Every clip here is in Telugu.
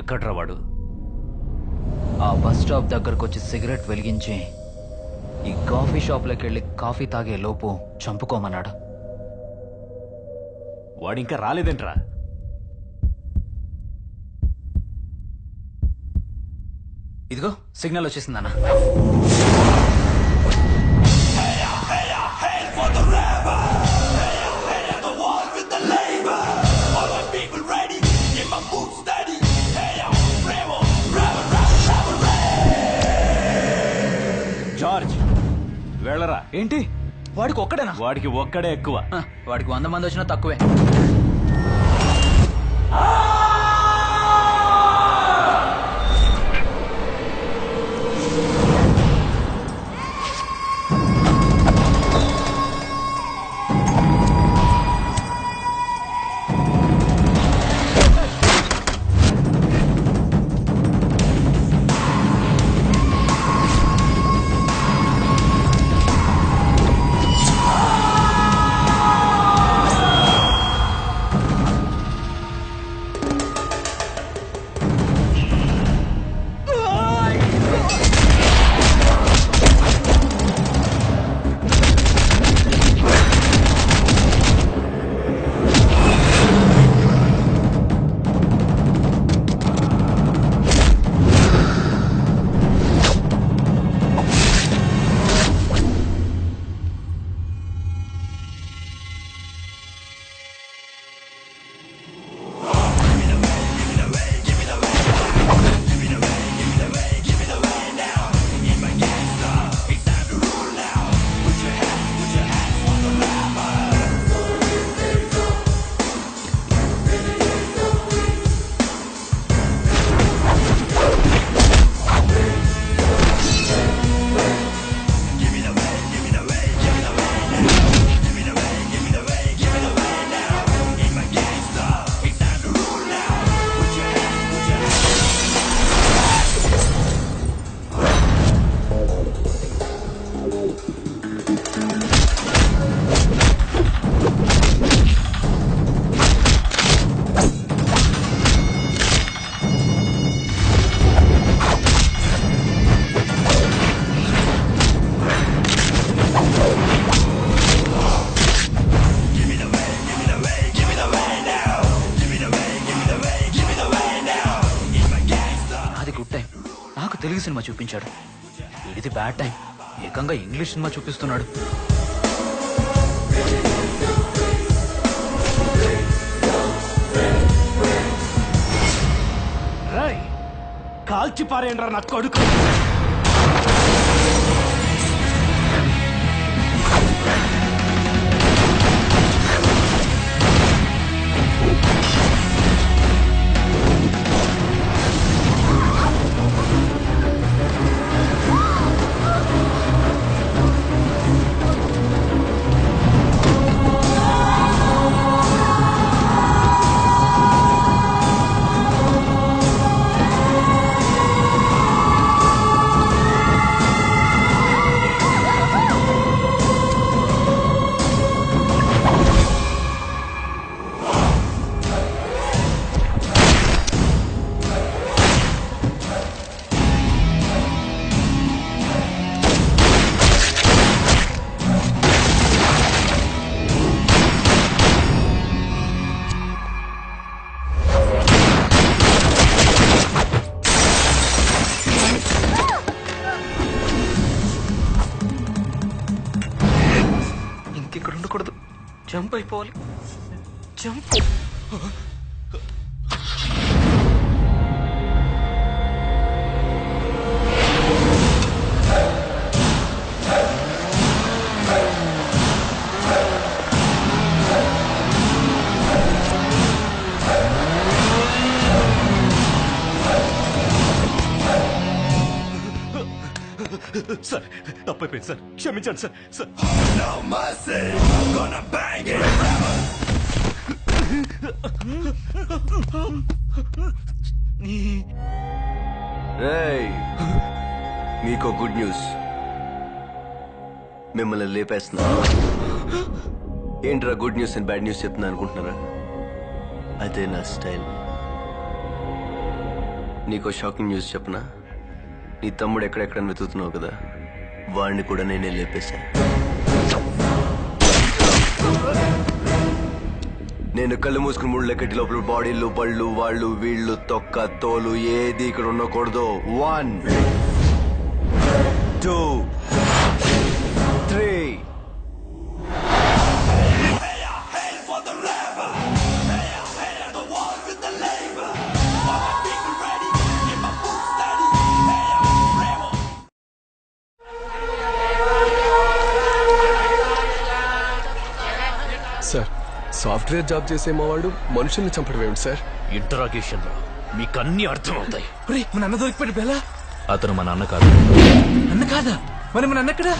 ఎక్కడ్రా వాడు? ఆ బస్ స్టాప్ దగ్గరకు వచ్చి సిగరెట్ వెలిగించి ఈ కాఫీ షాప్లోకి వెళ్ళి కాఫీ తాగే లోపు చంపుకోమన్నాడు. వాడింకా రాలేదేంట్రా? ఇదిగో సిగ్నల్ వచ్చేసిందన్న. జార్జ్ వెళ్ళరా. ఏంటి వాడికి ఒక్కడేనా? వాడికి ఒక్కడే ఎక్కువ. వాడికి 100 మంది వచ్చినా తక్కువే. తెలుగు సినిమా చూపించాడు. ఇది బ్యాడ్ టైం. ఏకంగా ఇంగ్లీష్ సినిమా చూపిస్తున్నాడు. కాల్చి పారేయండ్రా నా కొడుకు. ఇంకెక్కడ ఉండకూడదు. జంప్ అయిపోవాలి. జంప్. సార్ తప్పైపోయింది సార్, క్షమించండి సార్. సార్ మీకు గుడ్ న్యూస్, మిమ్మల్ని లేపేస్తున్నా. ఏంట్రా good news and bad news చెప్తున్నా అనుకుంటున్నారా? అదే నా స్టైల్. నీకో షాకింగ్ న్యూస్ చెప్పనా? నీ తమ్ముడు ఎక్కడెక్కడ వెతుకుతున్నావు కదా, వాడిని కూడా నేనే లేపేశాను. నేను కళ్ళు మూసుకుని 3 లెక్కటి లోపల బాడీలు, బళ్ళు, వాళ్ళు, వీళ్ళు, తొక్క, తోలు ఏది ఇక్కడ ఉండకూడదు. 1 2 3. సార్, సాఫ్ట్వేర్ జాబ్ చేసే మా వాడు మనుషుల్ని చంపడం ఏమిటి సార్? ఇంటరాగేషన్ లో మీకు అన్ని అర్థమవుతాయి. మన అన్న దొరికిపోయాడు బెలా. అతను మన అన్న కాదు. అన్న కాదా? మరి మన అన్న ఎక్కడా?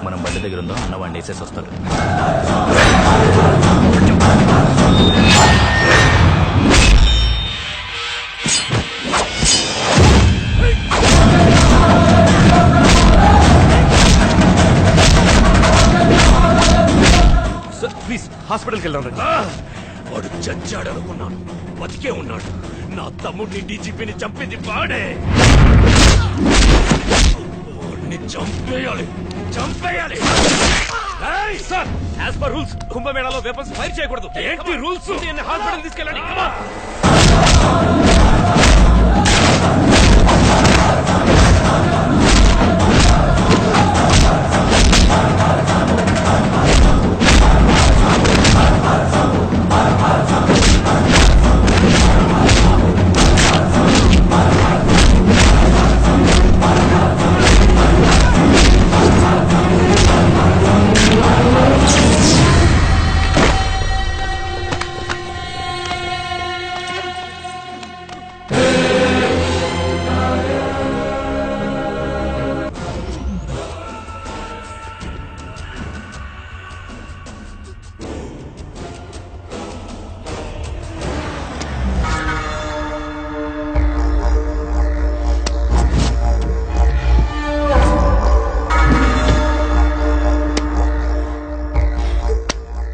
మనం బండి దగ్గర ఉందో అన్న వాడిని వేసేసి వస్తాడు. సార్ ప్లీజ్ హాస్పిటల్కి వెళ్దాం రండి. వాడు చచ్చాడు అనుకున్నాను, బతికే ఉన్నాడు. నా తమ్ముడిని డీజీపీని చంపింది వాడే. వాడిని చంపేయాలి, చంపేయాలి. సార్ యాజ్ పర్ రూల్స్ కుంభమేళాలో వెపన్స్ ఫైర్ చేయకూడదు. ఏంటి రూల్స్? హాస్పిటల్ తీసుకెళ్ళండి.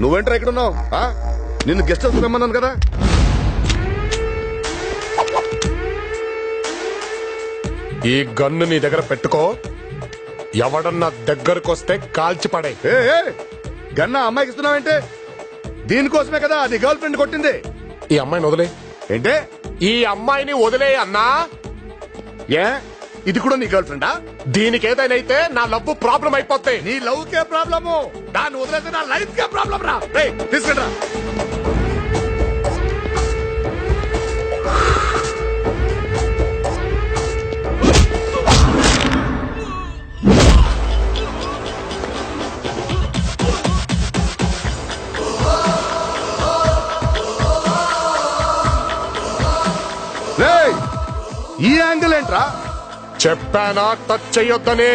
నువ్వేంట్రా ఇక్కడ ఉన్నావు? నిన్ను గెస్ట్ హౌస్ రమ్మన్నాను కదా. ఈ గన్ను నీ దగ్గర పెట్టుకో. ఎవడన్నా దగ్గరకు వస్తే కాల్చి పడే. గన్న అమ్మాయికి ఇస్తున్నావేంటే? దీనికోసమే కదా అది గర్ల్ ఫ్రెండ్ కొట్టింది. ఈ అమ్మాయిని వదిలే. ఏంటే? ఈ అమ్మాయిని వదిలే అన్నా. ఏ ఇది కూడా నీ గర్ల్ ఫ్రెండా? దీనికి ఏదైనా అయితే నా లవ్ ప్రాబ్లం అయిపోతాయి. నీ లవ్ కే ప్రాబ్లము, దాన్ని వదిలేస్తే నా లైఫ్ కే ప్రాబ్లం రా. తీసుకుంటా. ఈ యాంగిల్ ఏంట్రా? చెప్పానా టచ్ చెయ్యొద్దని.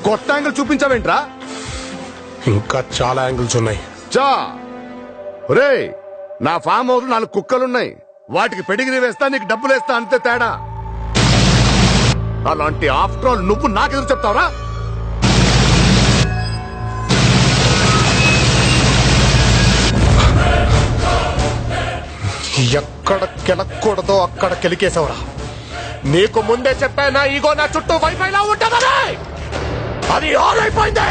కొత్త యాంగిల్ చూపించావేంట్రా? ఇంకా చాలా యాంగిల్స్ ఉన్నాయి. ఒరే, నా ఫామ్ హౌస్ 4 కుక్కలున్నాయి. వాటికి పెడిగిరి వేస్తా, నీకు డబ్బులు వేస్తా, అంతే తేడా. అలాంటి ఆఫ్టర్ ఆల్ నువ్వు నాకెదురు చెప్తావరా? ఎక్కడ కెలకూడదో అక్కడ కెలికేసావురా. నీకు ముందే చెప్పానా ఈగో నా చుట్టూ వైఫైలా ఉంటుందని. అది ఆన్ అయిపోయింది.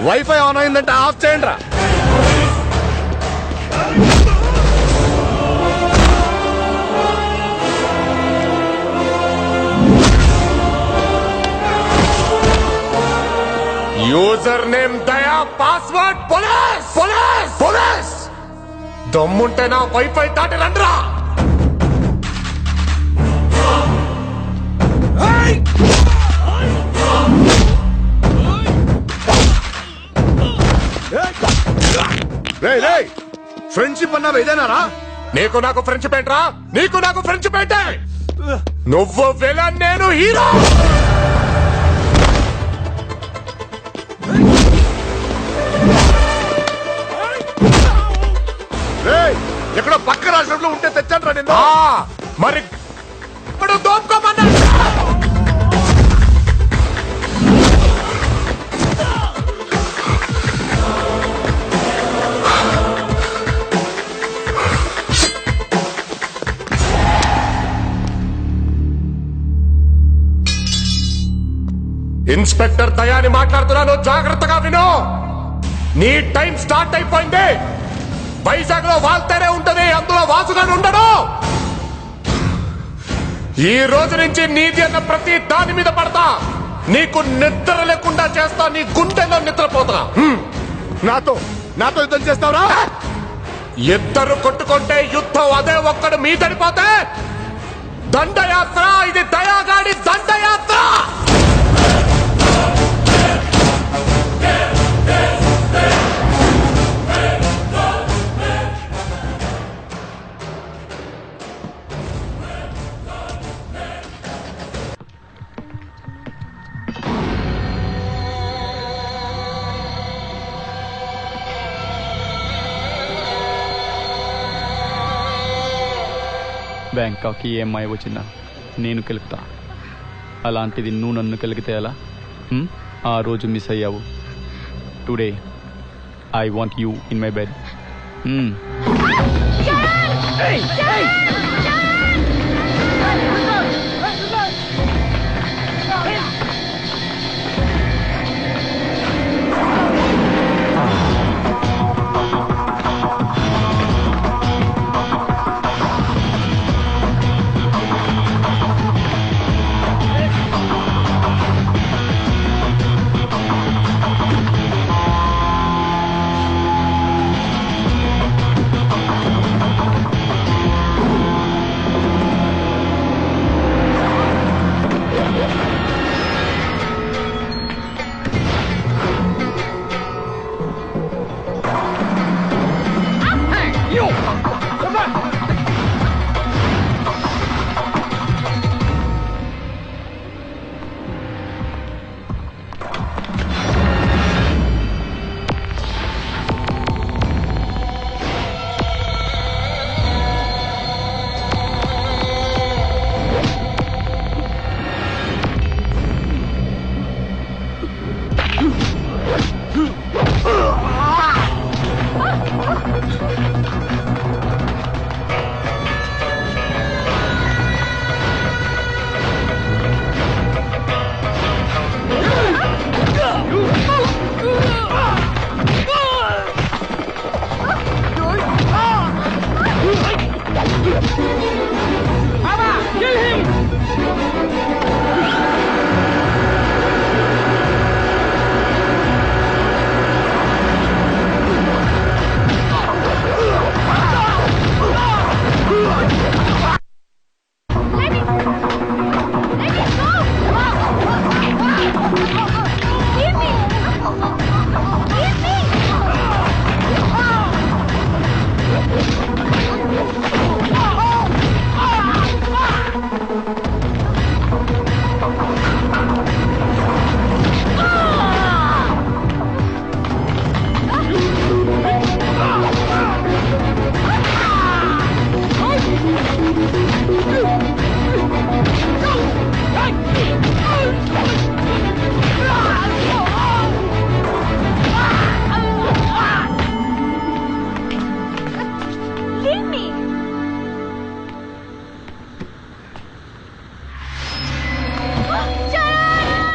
వైఫై ఆన్ అయిందంటే ఆఫ్ చేయండి రా. యూజర్ నేమ్ దయా, పాస్వర్డ్ పోలీస్. పోలీస్ పోలీస్ దమ్ముంటే నా వైఫై దాటి రండ్రా. ఫ్రెండ్షిప్ అన్నావు ఇదేనారా? నీకు నాకు ఫ్రెండ్షిప్ ఏంట్రా? నీకు నాకు ఫ్రెండ్షిప్ ఏంటే? నువ్వు విలన్, నేను హీరో. రేయ్, ఎక్కడో పక్క రాష్ట్రంలో ఉంటే తెచ్చాను నిన్ను. మరి ఇప్పుడు దోపుకోమన్నా. ఇన్స్పెక్టర్ దయాని మాట్లాడుతున్నాను, జాగ్రత్తగా విను. నీ టైం స్టార్ట్ అయిపోయింది. వైజాగ్ లో వాల్తేనే ఉంటది, అందులో వాసుగాని ఉండడు. ఈ రోజు నుంచి నీది అన్న ప్రతి దాని మీద పడతా. నీకు నిద్ర లేకుండా చేస్తా, నీ గుండెల్లో నిద్రపోతా. నాతో యుద్ధం చేస్తావురా? ఇద్దరు కొట్టుకుంటే యుద్ధం అదే ఒక్కడు మీదడిపోతే దండయాత్ర. ఇది దయాగాడి దండయాత్ర. బ్యాంకాక్కి ఏ అమ్మాయి వచ్చిందా నేను కెలుకుతా. అలాంటిది నువ్వు నన్ను కెలికితే ఎలా? ఆ రోజు మిస్ అయ్యావు. Today I want you in my bed.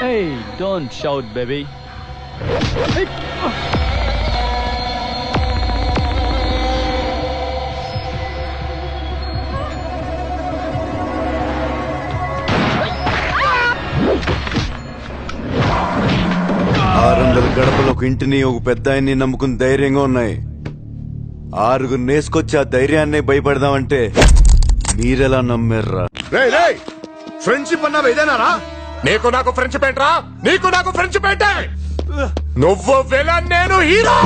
Hey, don't shout, baby. గడపలో ఒక ఇంటిని ఒక పెద్ద ఆయన్ని నమ్ముకుని ధైర్యంగా ఉన్నాయి. 6 నేసుకొచ్చి ఆ ధైర్యాన్ని భయపడదామంటే మీరెలా నమ్మారా? ఫ్రెండ్షిప్ అన్నావు ఇదేనారా? నీకు నాకు ఫ్రెండ్షిప్ ఏంట్రా? నీకు నాకు ఫ్రెండ్షిప్ ఏంటే? నువ్వు విలన్, నేను హీరో.